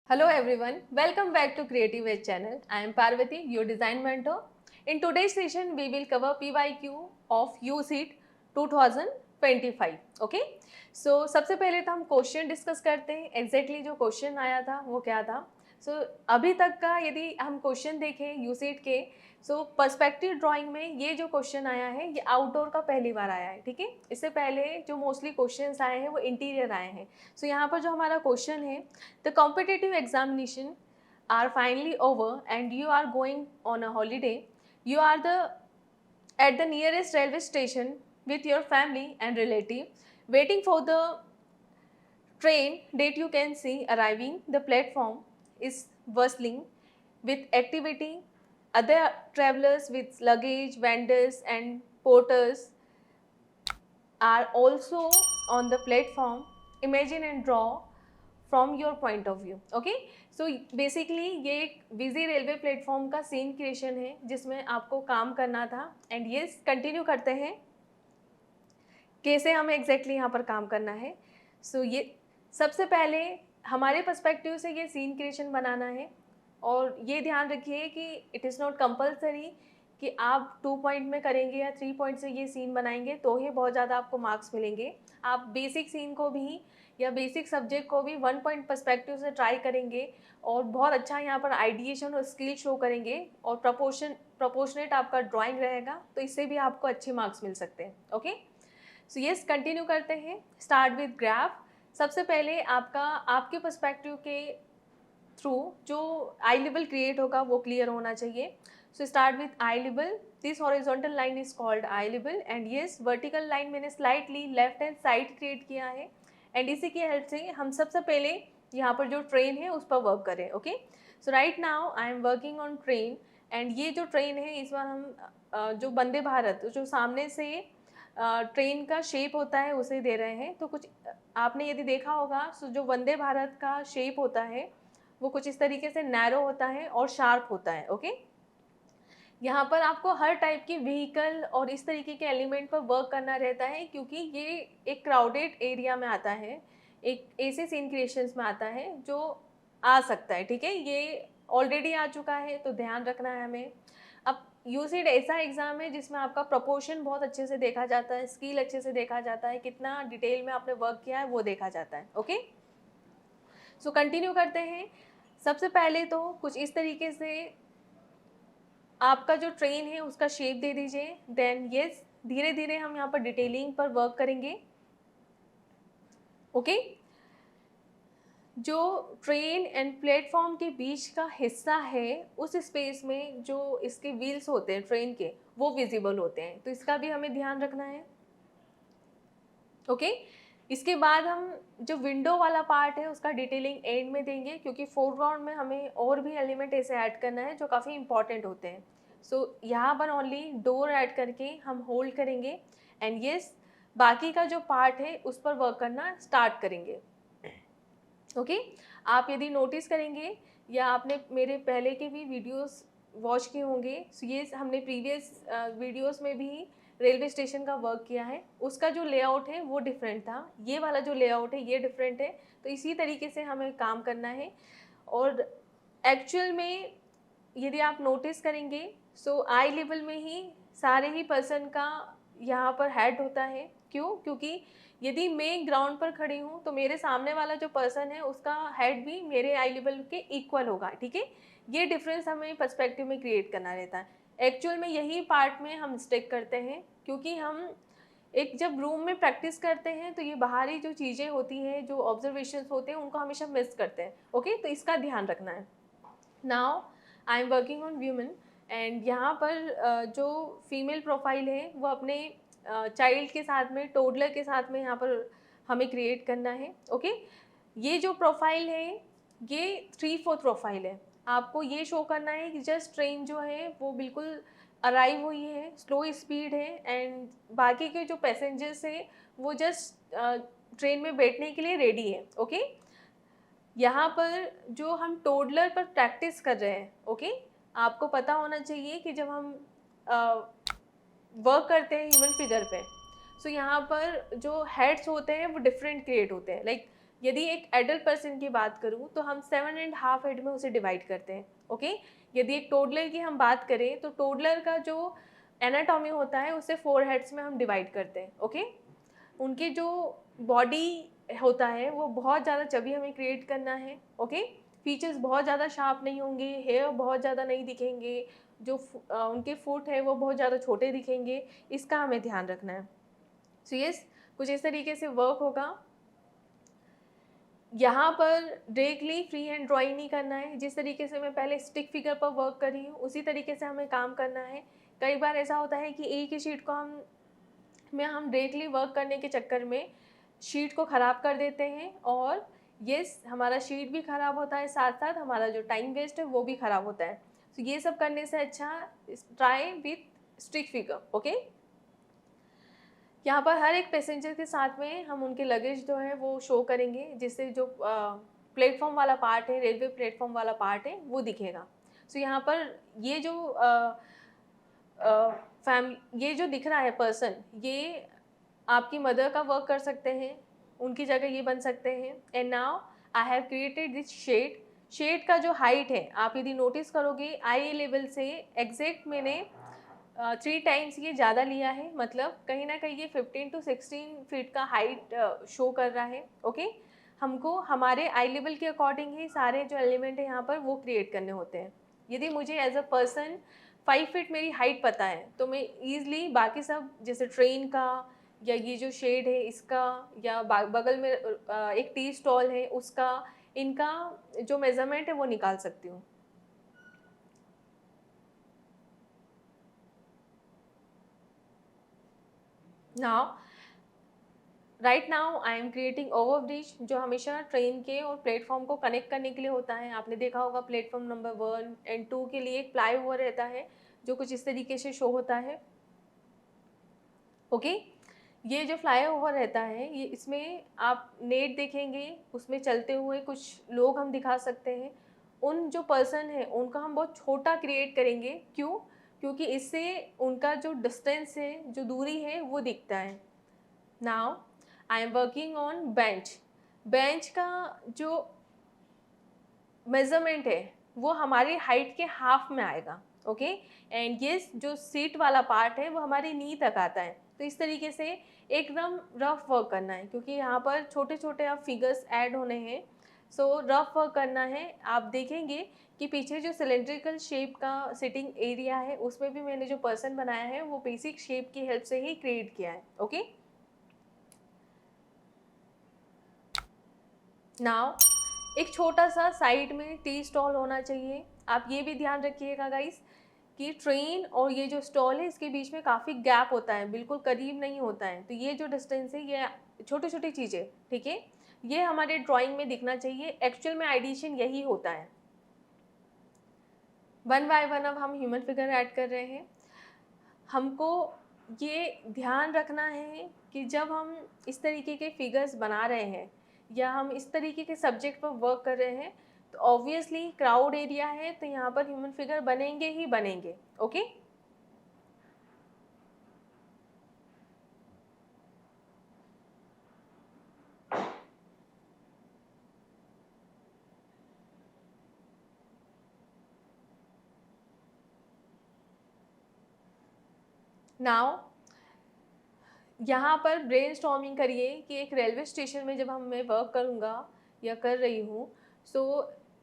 Hello everyone, welcome back to Creative Edge channel. I am Parvati, your design mentor. In today's session, we will cover PYQ of USET 2025. Okay? So सबसे पहले तो हम question discuss करते हैं. Exactly जो question आया था वो क्या था. अभी तक का यदि हम क्वेश्चन देखें यूसेट के, पर्सपेक्टिव ड्राइंग में ये जो क्वेश्चन आया है ये आउटडोर का पहली बार आया है. ठीक है, इससे पहले जो मोस्टली क्वेश्चंस आए हैं वो इंटीरियर आए हैं. यहाँ पर जो हमारा क्वेश्चन है, the competitive examination are finally over and you are going on a holiday. You are the at the nearest railway station with your family and relative waiting for the train that you can see arriving. The platform is bustling with activity. Other travelers with luggage, vendors and porters are also on the platform. Imagine and draw from your point of view. Okay, so basically ये एक busy railway platform का scene creation है जिसमें आपको काम करना था. And ये कंटिन्यू करते हैं कैसे हमें एग्जैक्टली यहाँ पर काम करना है. ये सबसे पहले हमारे पर्सपेक्टिव से ये सीन क्रिएशन बनाना है. और ये ध्यान रखिए कि इट इज़ नॉट कंपल्सरी कि आप 2 पॉइंट में करेंगे या 3 पॉइंट से ये सीन बनाएंगे तो ही बहुत ज़्यादा आपको मार्क्स मिलेंगे. आप बेसिक सीन को भी या बेसिक सब्जेक्ट को भी 1 पॉइंट पर्सपेक्टिव से ट्राई करेंगे और बहुत अच्छा यहाँ पर आइडिएशन और स्किल शो करेंगे और प्रपोर्शनेट आपका ड्राइंग रहेगा, तो इससे भी आपको अच्छे मार्क्स मिल सकते हैं. ओके, यस, कंटिन्यू करते हैं. Start with graph. सबसे पहले आपके पर्सपेक्टिव के थ्रू जो आई लेवल क्रिएट होगा वो क्लियर होना चाहिए. Start with eye level. This horizontal line is called eye level and yes vertical line मैंने slightly left hand side create किया है. एंड इसी की हेल्प से हम सबसे पहले यहाँ पर जो ट्रेन है उस पर वर्क करें. Okay, so right now I am working on train. And ये जो ट्रेन है इस बार हम जो वंदे भारत जो सामने से ट्रेन का शेप होता है उसे दे रहे हैं. तो कुछ आपने यदि देखा होगा तो जो वंदे भारत का शेप होता है वो कुछ इस तरीके से नैरो होता है और शार्प होता है. ओके, यहाँ पर आपको हर टाइप की व्हीकल और इस तरीके के एलिमेंट पर वर्क करना रहता है क्योंकि ये एक क्राउडेड एरिया में आता है, एक ऐसे सीन क्रिएशंस में आता है जो आ सकता है. ठीक है, ये ऑलरेडी आ चुका है तो ध्यान रखना है हमें. अब यूसेट ऐसा एग्ज़ाम है जिसमें आपका प्रपोर्शन बहुत अच्छे से देखा जाता है, स्किल अच्छे से देखा जाता है, कितना डिटेल में आपने वर्क किया है वो देखा जाता है. ओके, सो कंटिन्यू करते हैं. सबसे पहले तो कुछ इस तरीके से आपका जो ट्रेन है उसका शेप दे दीजिए. देन यस धीरे धीरे हम यहाँ पर डिटेलिंग पर वर्क करेंगे. ओके, जो ट्रेन एंड प्लेटफॉर्म के बीच का हिस्सा है उस स्पेस में जो इसके व्हील्स होते हैं ट्रेन के वो विजिबल होते हैं, तो इसका भी हमें ध्यान रखना है. ओके, इसके बाद हम जो विंडो वाला पार्ट है उसका डिटेलिंग एंड में देंगे क्योंकि फोरग्राउंड में हमें और भी एलिमेंट ऐसे ऐड करना है जो काफ़ी इंपॉर्टेंट होते हैं. यहाँ पर ओनली डोर ऐड करके हम होल्ड करेंगे. एंड यस बाकी का जो पार्ट है उस पर वर्क करना स्टार्ट करेंगे. ओके, आप यदि नोटिस करेंगे या आपने मेरे पहले के भी वीडियोस वॉच किए होंगे, ये हमने प्रीवियस वीडियोस में भी रेलवे स्टेशन का वर्क किया है. उसका जो लेआउट है वो डिफरेंट था, ये वाला जो लेआउट है ये डिफरेंट है. तो इसी तरीके से हमें काम करना है. और एक्चुअल में यदि आप नोटिस करेंगे आई लेवल में ही सारे ही पर्सन का यहाँ पर हेड होता है. क्यों? क्योंकि यदि मैं ग्राउंड पर खड़ी हूँ तो मेरे सामने वाला जो पर्सन है उसका हेड भी मेरे आई लेवल के इक्वल होगा. ठीक है, ये डिफरेंस हमें पर्सपेक्टिव में क्रिएट करना रहता है. एक्चुअल में यही पार्ट में हम मिस्टेक करते हैं क्योंकि हम एक जब रूम में प्रैक्टिस करते हैं तो ये बाहरी जो चीज़ें होती हैं, जो ऑब्जर्वेशंस होते हैं, उनको हमेशा मिस करते हैं. ओके, तो इसका ध्यान रखना है. Now I am working on woman. And यहाँ पर जो फीमेल प्रोफाइल है वो अपने चाइल्ड के साथ में, टोडलर के साथ में यहाँ पर हमें क्रिएट करना है. ओके, ये जो प्रोफाइल है ये 3/4 प्रोफाइल है. आपको ये शो करना है कि जस्ट ट्रेन जो है वो बिल्कुल अराइव हुई है, स्लो स्पीड है एंड बाकी के जो पैसेंजर्स हैं वो जस्ट ट्रेन में बैठने के लिए रेडी है. ओके, यहाँ पर जो हम टोडलर पर प्रैक्टिस कर रहे हैं. ओके, आपको पता होना चाहिए कि जब हम वर्क करते हैं ह्यूमन फिगर पे, यहाँ पर जो हेड्स होते हैं वो डिफरेंट क्रिएट होते हैं. लाइक यदि एक एडल्ट पर्सन की बात करूँ तो हम 7.5 हेड में उसे डिवाइड करते हैं, ओके। यदि एक टोडलर की हम बात करें तो टोडलर का जो एनाटॉमी होता है उसे 4 हेड्स में हम डिवाइड करते हैं, ओके। उनकी जो बॉडी होता है वो बहुत ज़्यादा चबी हमें क्रिएट करना है, ओके। फीचर्स बहुत ज़्यादा शार्प नहीं होंगे, हेयर बहुत ज़्यादा नहीं दिखेंगे, जो उनके फुट है वो बहुत ज़्यादा छोटे दिखेंगे, इसका हमें ध्यान रखना है। सो यस, कुछ इस तरीके से वर्क होगा। यहाँ पर डायरेक्टली फ्री हैंड ड्राइंग नहीं करना है। जिस तरीके से मैं पहले स्टिक फिगर पर वर्क कर रही हूँ उसी तरीके से हमें काम करना है। कई बार ऐसा होता है कि एक ही शीट को हम डायरेक्टली वर्क करने के चक्कर में शीट को ख़राब कर देते हैं, और यस, हमारा शीट भी ख़राब होता है, साथ साथ हमारा जो टाइम वेस्ट है वो भी ख़राब होता है। तो ये सब करने से अच्छा try with stick figure, okay. यहाँ पर हर एक पैसेंजर के साथ में हम उनके लगेज जो है वो शो करेंगे, जिससे जो प्लेटफॉर्म वाला पार्ट है, रेलवे प्लेटफॉर्म वाला पार्ट है, वो दिखेगा। सो यहाँ पर ये जो ये जो दिख रहा है पर्सन, ये आपकी मदर का वर्क कर सकते हैं, उनकी जगह ये बन सकते हैं। And now I have created this shed. Shed का जो हाइट है, आप यदि नोटिस करोगे आई लेवल से एग्जैक्ट मैंने 3 टाइम्स ये ज़्यादा लिया है, मतलब कहीं ना कहीं ये 15 to 16 फीट का हाइट शो कर रहा है, ओके। हमको हमारे आई लेवल के अकॉर्डिंग ही सारे जो एलिमेंट है यहाँ पर वो क्रिएट करने होते हैं। यदि मुझे एज अ पर्सन 5 फीट मेरी हाइट पता है तो मैं ईज़िली बाकी सब, जैसे ट्रेन का या ये जो शेड है इसका, या बगल में एक टी स्टॉल है उसका, इनका जो मेज़रमेंट है वो निकाल सकती हूँ। Now right now I am creating over bridge, जो हमेशा ट्रेन के और प्लेटफॉर्म को कनेक्ट करने के लिए होता है। आपने देखा होगा प्लेटफॉर्म नंबर 1 एंड 2 के लिए एक फ्लाई ओवर रहता है जो कुछ इस तरीके से शो होता है, ओके। ये जो फ्लाई ओवर रहता है, ये इसमें आप नेट देखेंगे, उसमें चलते हुए कुछ लोग हम दिखा सकते हैं। उन जो पर्सन है उनका हम बहुत छोटा क्रिएट करेंगे, क्यों? क्योंकि इससे उनका जो डिस्टेंस है, जो दूरी है, वो दिखता है। Now I am working on bench. Bench का जो मेजरमेंट है वो हमारी हाइट के हाफ में आएगा, ओके। एंड ये जो सीट वाला पार्ट है वो हमारी नी तक आता है। तो इस तरीके से एकदम रफ वर्क करना है, क्योंकि यहाँ पर छोटे छोटे अब फिगर्स ऐड होने हैं। सो रफ वर्क करना है। आप देखेंगे कि पीछे जो सिलेंड्रिकल शेप का सिटिंग एरिया है उसमें भी मैंने जो पर्सन बनाया है वो बेसिक शेप की हेल्प से ही क्रिएट किया है, ओके। नाउ एक छोटा सा साइड में टी स्टॉल होना चाहिए। आप ये भी ध्यान रखिएगा गाइस कि ट्रेन और ये जो स्टॉल है इसके बीच में काफ़ी गैप होता है, बिल्कुल करीब नहीं होता है। तो ये जो डिस्टेंस है, ये छोटी छोटी चीज़ें, ठीक है, ये हमारे ड्राइंग में दिखना चाहिए। एक्चुअल में एडिशन यही होता है। वन बाय वन अब हम ह्यूमन फिगर ऐड कर रहे हैं। हमको ये ध्यान रखना है कि जब हम इस तरीके के फिगर्स बना रहे हैं या हम इस तरीके के सब्जेक्ट पर वर्क कर रहे हैं, तो ऑब्वियसली क्राउड एरिया है तो यहाँ पर ह्यूमन फिगर बनेंगे ही बनेंगे, ओके। नाउ यहाँ पर ब्रेनस्टॉर्मिंग करिए कि एक रेलवे स्टेशन में जब मैं वर्क करूँगा या कर रही हूँ, सो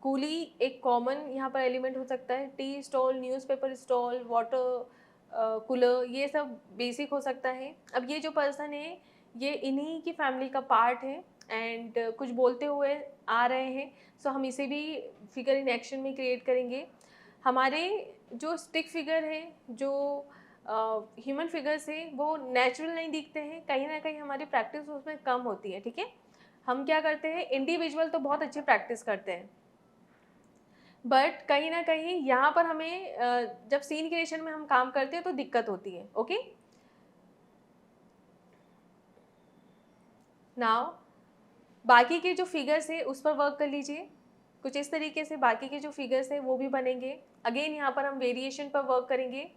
कूली एक कॉमन यहाँ पर एलिमेंट हो सकता है। Tea stall, newspaper stall, water cooler, ये सब बेसिक हो सकता है। अब ये जो पर्सन है ये इन्हीं की फैमिली का पार्ट है एंड कुछ बोलते हुए आ रहे हैं, सो हम इसे भी फिगर इन एक्शन में क्रिएट करेंगे। हमारे जो स्टिक फिगर है, जो ह्यूमन फिगर से, वो नेचुरल नहीं दिखते हैं, कहीं ना कहीं हमारी प्रैक्टिस उसमें कम होती है, ठीक है। हम क्या करते हैं, इंडिविजुअल तो बहुत अच्छी प्रैक्टिस करते हैं, बट कहीं ना कहीं यहाँ पर हमें जब सीन क्रिएशन में हम काम करते हैं तो दिक्कत होती है, ओके। नाउ बाकी के जो फिगर्स है उस पर वर्क कर लीजिए। कुछ इस तरीके से बाकी के जो फिगर्स हैं वो भी बनेंगे। अगेन यहाँ पर हम वेरिएशन पर वर्क करेंगे।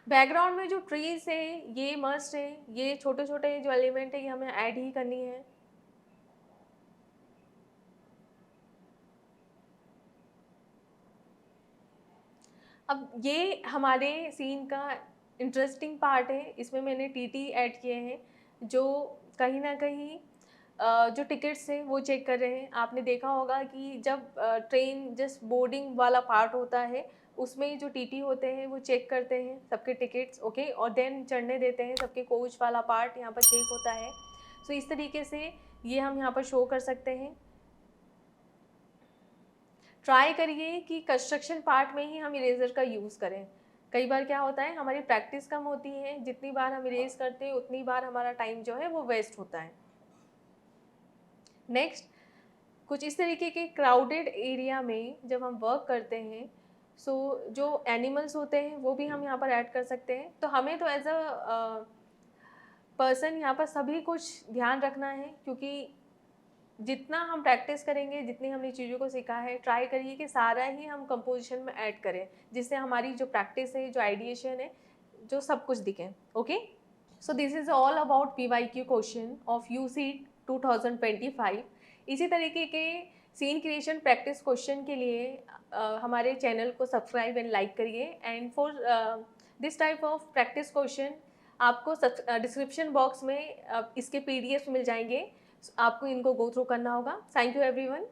बैकग्राउंड में जो ट्रीज है ये मस्ट है, ये छोटे छोटे जो एलिमेंट है ये हमें ऐड ही करनी है। अब ये हमारे सीन का इंटरेस्टिंग पार्ट है, इसमें मैंने टीटी ऐड किए हैं जो कहीं ना कहीं जो टिकट्स हैं वो चेक कर रहे हैं। आपने देखा होगा कि जब ट्रेन जस्ट बोर्डिंग वाला पार्ट होता है उसमें जो टीटी होते हैं वो चेक करते हैं सबके टिकट्स, ओके, और देन चढ़ने देते हैं। सबके कोच वाला पार्ट यहाँ पर चेक होता है। सो इस तरीके से ये हम यहाँ पर शो कर सकते हैं। ट्राई करिए कि कंस्ट्रक्शन पार्ट में ही हम इरेजर का यूज़ करें। कई बार क्या होता है हमारी प्रैक्टिस कम होती है, जितनी बार हम इरेज करते हैं उतनी बार हमारा टाइम जो है वो वेस्ट होता है। नेक्स्ट, कुछ इस तरीके के क्राउडेड एरिया में जब हम वर्क करते हैं, सो जो एनिमल्स होते हैं वो भी हम यहाँ पर ऐड कर सकते हैं। तो हमें तो एज अ पर्सन यहाँ पर सभी कुछ ध्यान रखना है, क्योंकि जितना हम प्रैक्टिस करेंगे, जितनी हमने चीज़ों को सीखा है, ट्राई करिए कि सारा ही हम कंपोजिशन में ऐड करें, जिससे हमारी जो प्रैक्टिस है, जो आइडिएशन है, जो सब कुछ दिखे। Okay, so this is all about PYQ question of UCET 2025। इसी तरीके के सीन क्रिएशन प्रैक्टिस क्वेश्चन के लिए हमारे चैनल को सब्सक्राइब एंड लाइक करिए। And for this type of practice question आपको डिस्क्रिप्शन बॉक्स में इसके PDF मिल जाएंगे, आपको इनको गो थ्रू करना होगा। Thank you everyone.